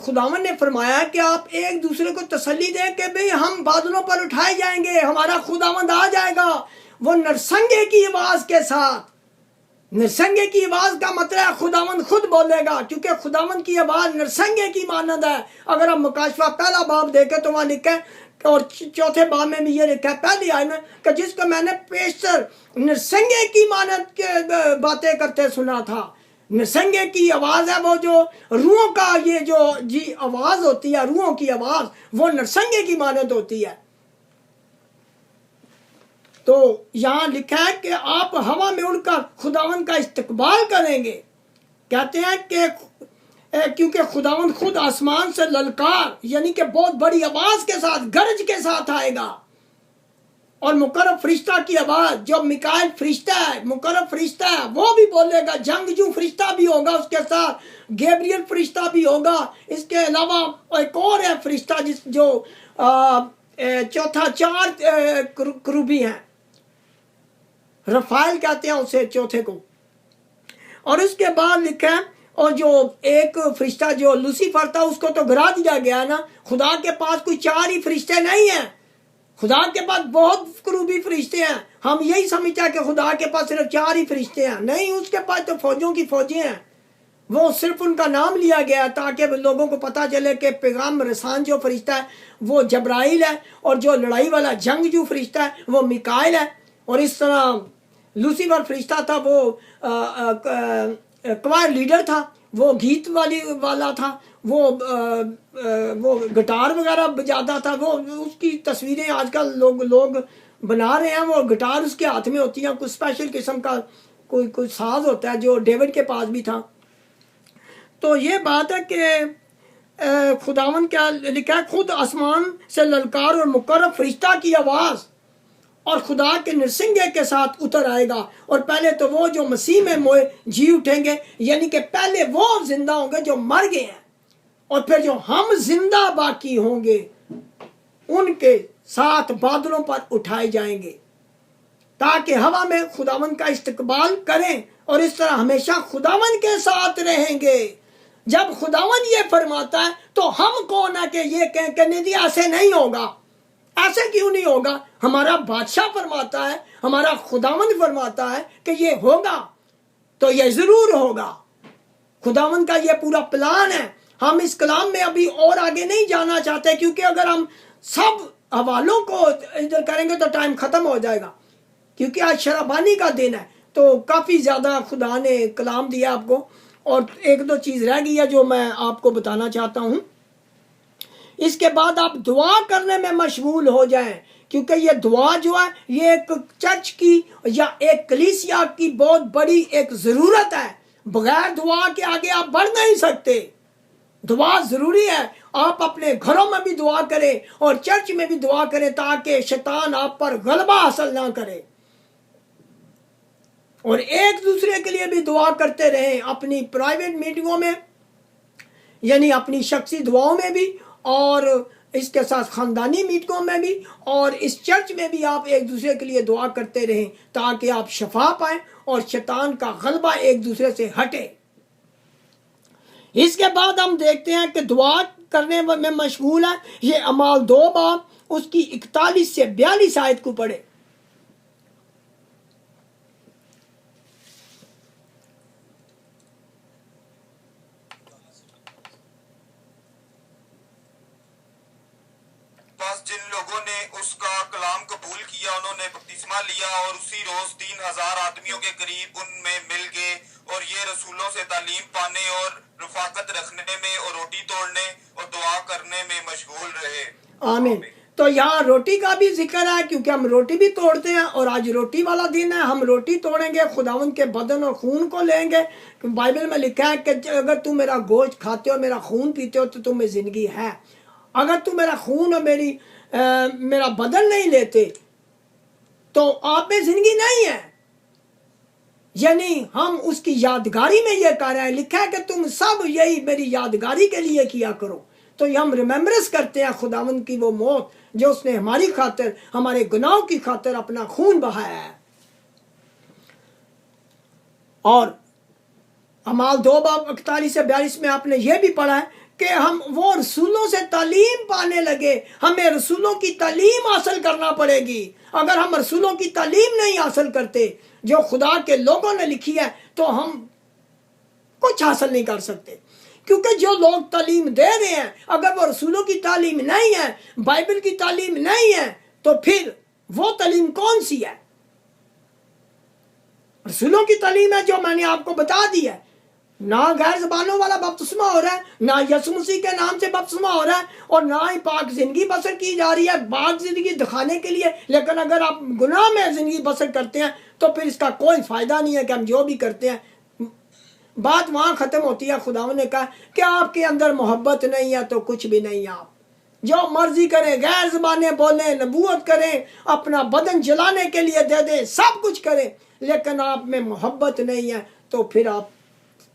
खुदावन ने फरमाया कि आप एक दूसरे को तसल्ली दें कि भाई हम बादलों पर उठाए जाएंगे, हमारा खुदावंद आ जाएगा वो नरसंगे की आवाज के साथ। नरसंगे की आवाज का मतलब है खुदावंद खुद बोलेगा, क्योंकि खुदावंद की आवाज नरसंगे की मानद है। अगर हम मुकाशवा पहला बाब देखें तो वहां लिखा है, और चौथे बाब में भी ये लिखा है पहली आयत में कि जिसको मैंने पेशतर नरसंगे की मानद के बातें करते सुना था। नरसंगे की आवाज है वो जो रूहों का ये जो जी आवाज होती है, रूहों की आवाज वो नरसंगे की मानद होती है। तो यहां लिखा है कि आप हवा में उड़कर खुदावंद का इस्तकबाल करेंगे। कहते हैं कि क्योंकि खुदावंद खुद आसमान से ललकार यानी कि बहुत बड़ी आवाज के साथ, गरज के साथ आएगा। और मुकर्रब फरिश्ता की आवाज, जो मिकाएल फरिश्ता है, मुकर्रब फरिश्ता है, वो भी बोलेगा। जंगजू फरिश्ता भी होगा उसके साथ, गैब्रियल फरिश्ता भी होगा। इसके अलावा एक और है फरिश्ता जिस जो चौथा, चार करूबी हैं, रफाइल कहते हैं उसे चौथे को। और उसके बाद लिखा है, और जो एक फरिश्ता जो लूसीफर था उसको तो गिरा दिया गया ना। खुदा के पास कोई चार ही फरिश्ते नहीं हैं, खुदा के पास बहुत करूबी फरिश्ते हैं। हम यही समझते हैं कि खुदा के पास सिर्फ चार ही फरिश्ते हैं, नहीं, उसके पास तो फौजों की फौजें हैं। वो सिर्फ उनका नाम लिया गया ताकि लोगों को पता चले कि पैगाम रसान जो फरिश्ता है वो जब्राइल है, और जो लड़ाई वाला जंगजू फरिश्ता है वो मिकाइल है। और इस तरह लूसीफर फरिश्ता था वो क्वायर लीडर था, वो गीत वाला था, वो गिटार वगैरह बजाता था। वो उसकी तस्वीरें आजकल लोग बना रहे हैं, वो गिटार उसके हाथ में होती है, कुछ स्पेशल किस्म का कोई साज होता है जो डेविड के पास भी था। तो ये बात है कि खुदावन क्या लिखा है, खुद आसमान से ललकार और मुकर्रब फरिश्ता की आवाज और खुदा के नरसिंगे के साथ उतर आएगा। और पहले तो वो जो मसीह में मोए जी उठेंगे, यानी कि पहले वो जिंदा होंगे जो मर गए हैं, और फिर जो हम जिंदा बाकी होंगे उनके साथ बादलों पर उठाए जाएंगे ताकि हवा में खुदावन का इस्तकबाल करें, और इस तरह हमेशा खुदावन के साथ रहेंगे। जब खुदावन ये फरमाता है तो हम कौन है कि ये कहें कि नहीं ऐसे नहीं होगा। ऐसे क्यों नहीं होगा? हमारा बादशाह फरमाता है, हमारा खुदावन फरमाता है कि ये होगा, तो ये जरूर होगा। खुदावन का ये पूरा प्लान है। हम इस कलाम में अभी और आगे नहीं जाना चाहते, क्योंकि अगर हम सब हवालों को इधर करेंगे तो टाइम खत्म हो जाएगा, क्योंकि आज शराबानी का दिन है। तो काफी ज्यादा खुदा ने कलाम दिया आपको, और एक दो चीज रह गई है जो मैं आपको बताना चाहता हूं। इसके बाद आप दुआ करने में मशगूल हो जाएं, क्योंकि ये दुआ जो है ये एक चर्च की या एक कलीसिया की बहुत बड़ी एक जरूरत है। बगैर दुआ के आगे आप बढ़ नहीं सकते। दुआ जरूरी है। आप अपने घरों में भी दुआ करें और चर्च में भी दुआ करें ताकि शैतान आप पर गलबा हासिल ना करे। और एक दूसरे के लिए भी दुआ करते रहें, अपनी प्राइवेट मीटिंगों में यानी अपनी शख्सी दुआओं में भी, और इसके साथ खानदानी मीटिंगों में भी, और इस चर्च में भी आप एक दूसरे के लिए दुआ करते रहें ताकि आप शफा पाएं और शैतान का गलबा एक दूसरे से हटे। इसके बाद हम देखते हैं कि दुआ करने में मशगूल है। ये अमाल 2 बाब उसकी 41 से 42 आयत को पढ़े। जिन लोगों ने उसका कलाम कबूल किया उन्होंने बपतिस्मा लिया, और उसी रोज 3000 आदमियों के करीब उनमें मिल गए, और ये रसूलों से तालीम पाने और रफाकत रखने में और रोटी तोड़ने और दुआ करने में मशगूल रहे। आमीन। तो यहाँ रोटी का भी जिक्र है, क्योंकि हम रोटी भी तोड़ते हैं, और आज रोटी वाला दिन है। हम रोटी तोड़ेंगे, खुदावन के बदन और खून को लेंगे। बाइबल में लिखा है कि अगर तुम मेरा गोश्त खाते हो, मेरा खून पीते हो, तो तुम्हें जिंदगी है। अगर तुम मेरा खून और मेरा बदन नहीं लेते तो आप में जिंदगी नहीं है। यानी हम उसकी यादगारी में ये कर रहे हैं। लिखा है कि तुम सब यही मेरी यादगारी के लिए किया करो। तो ये हम रिमेम्बरेंस करते हैं खुदावंद की वो मौत जो उसने हमारी खातिर, हमारे गुनाहों की खातिर अपना खून बहाया है। और अमाल 2 बाब 41 से 42 में आपने ये भी पढ़ा है کہ ہم وہ رسولوں سے تعلیم پانے لگے. ہمیں رسولوں کی تعلیم حاصل کرنا پڑے گی. اگر ہم رسولوں کی تعلیم نہیں حاصل کرتے جو خدا کے لوگوں نے لکھی ہے تو ہم کچھ حاصل نہیں کر سکتے. کیونکہ جو لوگ تعلیم دے رہے ہیں اگر وہ رسولوں کی تعلیم نہیں ہے, بائبل کی تعلیم نہیں ہے, تو پھر وہ تعلیم کون سی ہے؟ رسولوں کی تعلیم ہے جو میں نے آپ کو بتا دی ہے. نہ غیر زبانوں والا بپتسمہ ہو رہا ہے, نہ یسوع مسیح کے نام سے بپتسمہ ہو رہا ہے, اور نہ ہی پاک زندگی بسر کی جا رہی ہے پاک زندگی دکھانے کے لیے. لیکن اگر آپ گناہ میں زندگی بسر کرتے ہیں تو پھر اس کا کوئی فائدہ نہیں ہے کہ ہم جو بھی کرتے ہیں. بات وہاں ختم ہوتی ہے. خداوند نے کہا کہ آپ کے اندر محبت نہیں ہے تو کچھ بھی نہیں. آپ جو مرضی کریں, غیر زبانیں بولیں, نبوت کریں, اپنا بدن جلانے کے لیے دے دیں, سب کچھ کریں, لیکن آپ میں محبت نہیں ہے تو پھر آپ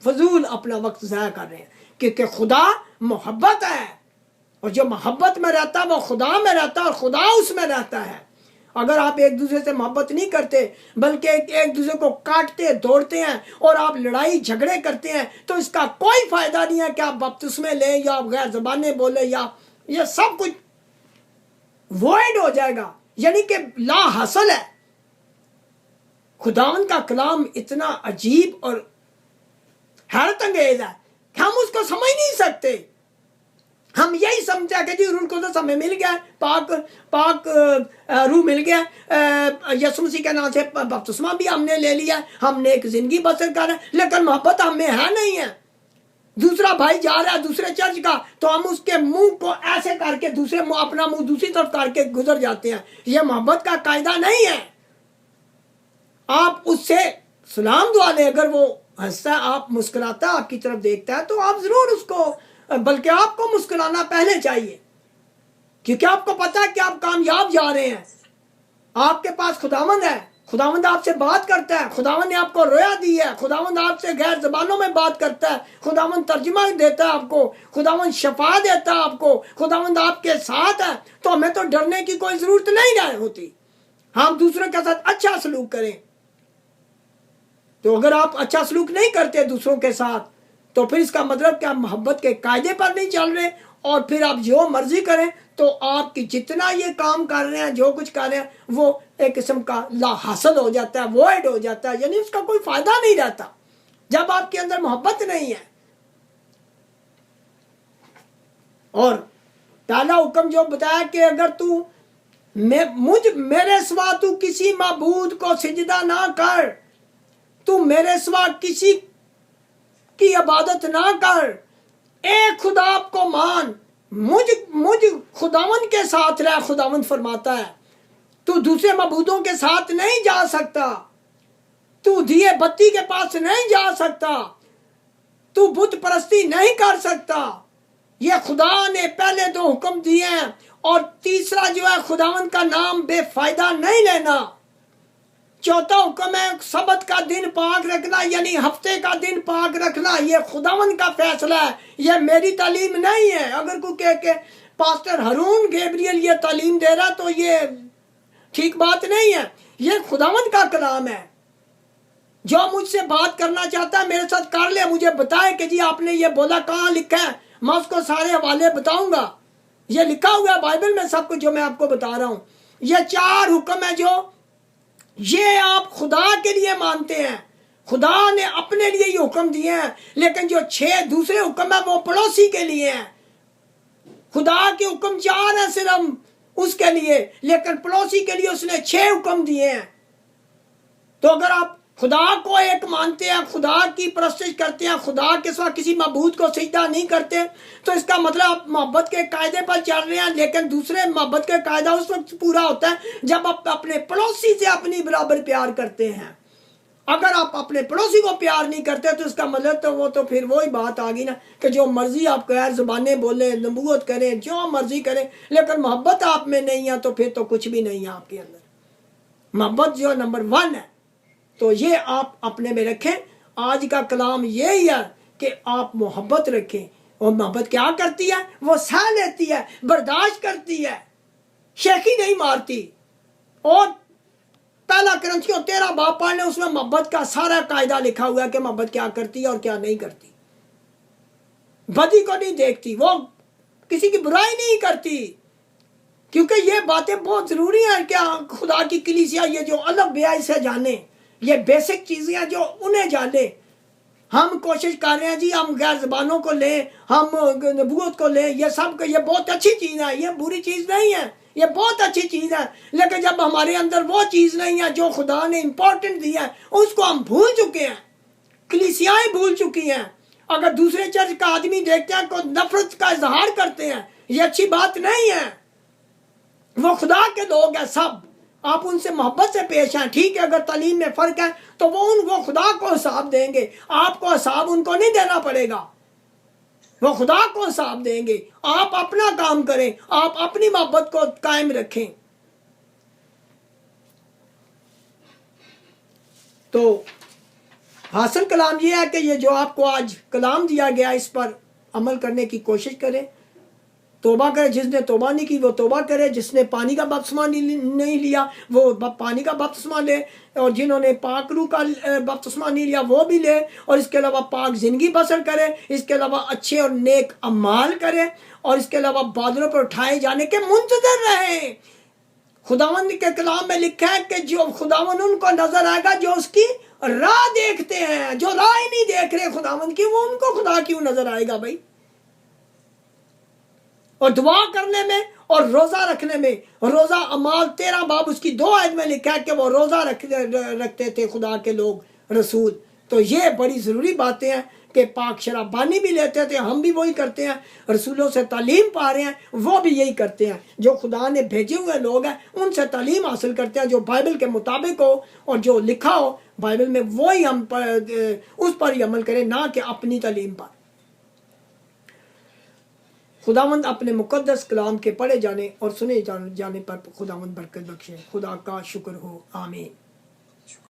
فضول اپنا وقت ضائع کر رہے ہیں. کیونکہ خدا محبت ہے, اور جو محبت میں رہتا ہے وہ خدا میں رہتا ہے اور خدا اس میں رہتا ہے. اگر آپ ایک دوسرے سے محبت نہیں کرتے بلکہ ایک دوسرے کو کاٹتے دوڑتے ہیں اور آپ لڑائی جھگڑے کرتے ہیں تو اس کا کوئی فائدہ نہیں ہے کہ آپ بپتسمے لیں یا آپ غیر زبانیں بولیں, یا یہ سب کچھ وائڈ ہو جائے گا, یعنی کہ لا حاصل ہے. خداوند کا کلام اتنا عجیب اور حیرت انگیز ہے کہ ہم اس کو سمجھ نہیں سکتے. ہم یہی سمجھتے ہیں کہ جی روح القدس ہمیں مل گیا, پاک روح مل گیا, یسوع مسیح کے نام سے بپتسمہ بھی ہم نے لے لیا, ہم نے ایک زندگی بسر کر رہے ہیں, لیکن محبت ہم میں ہے نہیں ہے. دوسرا بھائی جا رہا ہے دوسرے چرچ کا تو ہم اس کے منہ کو ایسے کر کے اپنا منہ دوسری طرف کر کے گزر جاتے ہیں. یہ محبت کا قاعدہ نہیں ہے. آپ اس سے سلام دعا لیں, اگر وہ ہنستا ہے, آپ مسکراتا ہے, آپ کی طرف دیکھتا ہے, تو آپ ضرور اس کو, بلکہ آپ کو مسکرانا پہلے چاہیے, کیونکہ آپ کو پتا ہے کہ آپ کامیاب جا رہے ہیں. آپ کے پاس خداوند ہے, خداوند آپ سے بات کرتا ہے, خداوند نے آپ کو رویا دی ہے, خداوند آپ سے غیر زبانوں میں بات کرتا ہے, خداوند ترجمہ دیتا ہے آپ کو, خداوند شفا دیتا ہے آپ کو, خداوند آپ کے ساتھ ہے. تو ہمیں تو ڈرنے کی کوئی ضرورت نہیں ہوتی. ہم دوسروں کے ساتھ اچھا سلوک کریں. تو اگر آپ اچھا سلوک نہیں کرتے دوسروں کے ساتھ تو پھر اس کا مطلب کہ آپ محبت کے قاعدے پر نہیں چل رہے, اور پھر آپ جو مرضی کریں تو آپ کی جتنا یہ کام کر رہے ہیں, جو کچھ کر رہے ہیں, وہ ایک قسم کا لا حاصل ہو جاتا ہے, وائڈ ہو جاتا ہے, یعنی اس کا کوئی فائدہ نہیں رہتا جب آپ کے اندر محبت نہیں ہے. اور پہلا حکم جو بتایا کہ اگر تو میرے سوا تو کسی معبود کو سجدہ نہ کر, تو میرے سوا کسی کی عبادت نہ کر, ایک خدا کو مان, مجھ خداوند کے ساتھ رہ. خداوند فرماتا ہے تو دوسرے معبودوں کے ساتھ نہیں جا سکتا, تو دیے بتی کے پاس نہیں جا سکتا, تو بت پرستی نہیں کر سکتا. یہ خدا نے پہلے 2 حکم دیے ہیں, اور تیسرا جو ہے خداوند کا نام بے فائدہ نہیں لینا. چوتھا حکم ہے سبت کا دن پاک رکھنا, یعنی ہفتے کا دن پاک رکھنا. یہ خداوند کا فیصلہ ہے, یہ میری تعلیم نہیں ہے. اگر کوئی کہے کہ پاسٹر ہارون گیبریل یہ تعلیم دے رہا تو یہ ٹھیک بات نہیں ہے. یہ خداوند کا کلام ہے. جو مجھ سے بات کرنا چاہتا ہے میرے ساتھ کر لے, مجھے بتائے کہ جی آپ نے یہ بولا, کہاں لکھا ہے, میں اس کو سارے حوالے بتاؤں گا. یہ لکھا ہوا ہے بائبل میں سب کچھ جو میں آپ کو بتا رہا ہوں. یہ 4 حکم ہے جو یہ آپ خدا کے لیے مانتے ہیں. خدا نے اپنے لیے یہ حکم دیے ہیں, لیکن جو 6 دوسرے حکم ہیں وہ پڑوسی کے لیے ہیں. خدا کے حکم 4 ہیں صرف اس کے لیے, لیکن پڑوسی کے لیے اس نے 6 حکم دیے ہیں. تو اگر آپ خدا کو ایک مانتے ہیں, خدا کی پرستش کرتے ہیں, خدا کے سوا کسی معبود کو سجدہ نہیں کرتے, تو اس کا مطلب آپ محبت کے قاعدے پر چل رہے ہیں. لیکن دوسرے محبت کا قاعدہ اس وقت پورا ہوتا ہے جب آپ اپنے پڑوسی سے اپنی برابر پیار کرتے ہیں. اگر آپ اپنے پڑوسی کو پیار نہیں کرتے تو اس کا مطلب تو وہ تو پھر وہی بات آ گئی نا کہ جو مرضی آپ غیر زبانیں بولیں, نبوت کریں, جو مرضی کریں, لیکن محبت آپ میں نہیں ہے تو پھر تو کچھ بھی نہیں ہے آپ کے اندر. محبت جو نمبر 1 ہے, تو یہ آپ اپنے میں رکھیں. آج کا کلام یہی ہے کہ آپ محبت رکھیں. اور محبت کیا کرتی ہے؟ وہ سہ لیتی ہے, برداشت کرتی ہے, شیخی نہیں مارتی. اور پہلا کرنتھیوں 13 باب پڑھ لیں, اس میں محبت کا سارا قاعدہ لکھا ہوا ہے کہ محبت کیا کرتی ہے اور کیا نہیں کرتی. बदी को नहीं देखती, वो किसी की बुराई नहीं करती, क्योंकि ये बातें बहुत ज़रूरी हैं कि खुदा की कलीसिया ये जो अलग ब्याज से जाने, ये बेसिक चीज़ें हैं जो उन्हें जाने। हम कोशिश कर रहे हैं जी हम गैर ज़बानों को लें, हम नबूवत को लें, ये सब ये बहुत अच्छी चीज़ है, ये बुरी चीज़ नहीं है, ये बहुत अच्छी चीज़ है। लेकिन जब हमारे अंदर वो चीज़ नहीं है जो खुदा ने इम्पोर्टेंट दी है, उसको हम भूल चुके हैं, कलीसियाएं भूल चुकी हैं। अगर दूसरे चर्च का आदमी देखते हैं तो नफरत का इजहार करते हैं, ये अच्छी बात नहीं है। वो खुदा के लोग हैं सब, आप उनसे मोहब्बत से पेश हैं। ठीक है, अगर तालीम में फ़र्क है तो वो खुदा को हिसाब देंगे, आपको हिसाब उनको नहीं देना पड़ेगा, वो खुदा को हिसाब देंगे। आप अपना काम करें, आप अपनी मोहब्बत को कायम रखें। तो हासिल कलाम ये है कि ये जो आपको आज कलाम दिया गया इस पर अमल करने की कोशिश करें, तोबा करे। जिसने तोबा नहीं की वो तोबा करे, जिसने पानी का बपतिस्मा नहीं लिया वो पानी का बपतिस्मा ले, और जिन्होंने पाक रूह का बपतिस्मा नहीं लिया वो भी ले, और इसके अलावा पाक ज़िंदगी बसर करे, इसके अलावा अच्छे और नेक अमाल करे, और इसके अलावा बादलों पर उठाए जाने के मुंतज़र रहे। खुदावंद के कलाम में लिखा है कि जो खुदावंद उनको नजर आएगा जो उसकी राह देखते हैं। जो राह ही नहीं देख रहे खुदावंद की, वो उनको खुदा क्यों नजर आएगा भाई। और दुआ करने में और रोजा रखने में, रोजा अमाल 13 बाब उसकी 2 आयत में लिखा है कि वो रोजा रखते थे खुदा के लोग रसूल। तो ये बड़ी ज़रूरी बातें हैं कि पाक शराबानी भी लेते थे, हम भी वही करते हैं, रसूलों से तालीम पा रहे हैं, वो भी यही करते हैं। जो खुदा ने भेजे हुए लोग हैं उनसे तालीम हासिल करते हैं, जो बाइबल के मुताबिक हो और जो लिखा हो बाइबल में वही हम उस पर ही अमल करें, ना कि अपनी तालीम पर। खुदावंद अपने मुकद्दस कलाम के पढ़े जाने और सुने जाने पर खुदावंद बरकत बख्शे। खुदा का शुक्र हो, आमीन।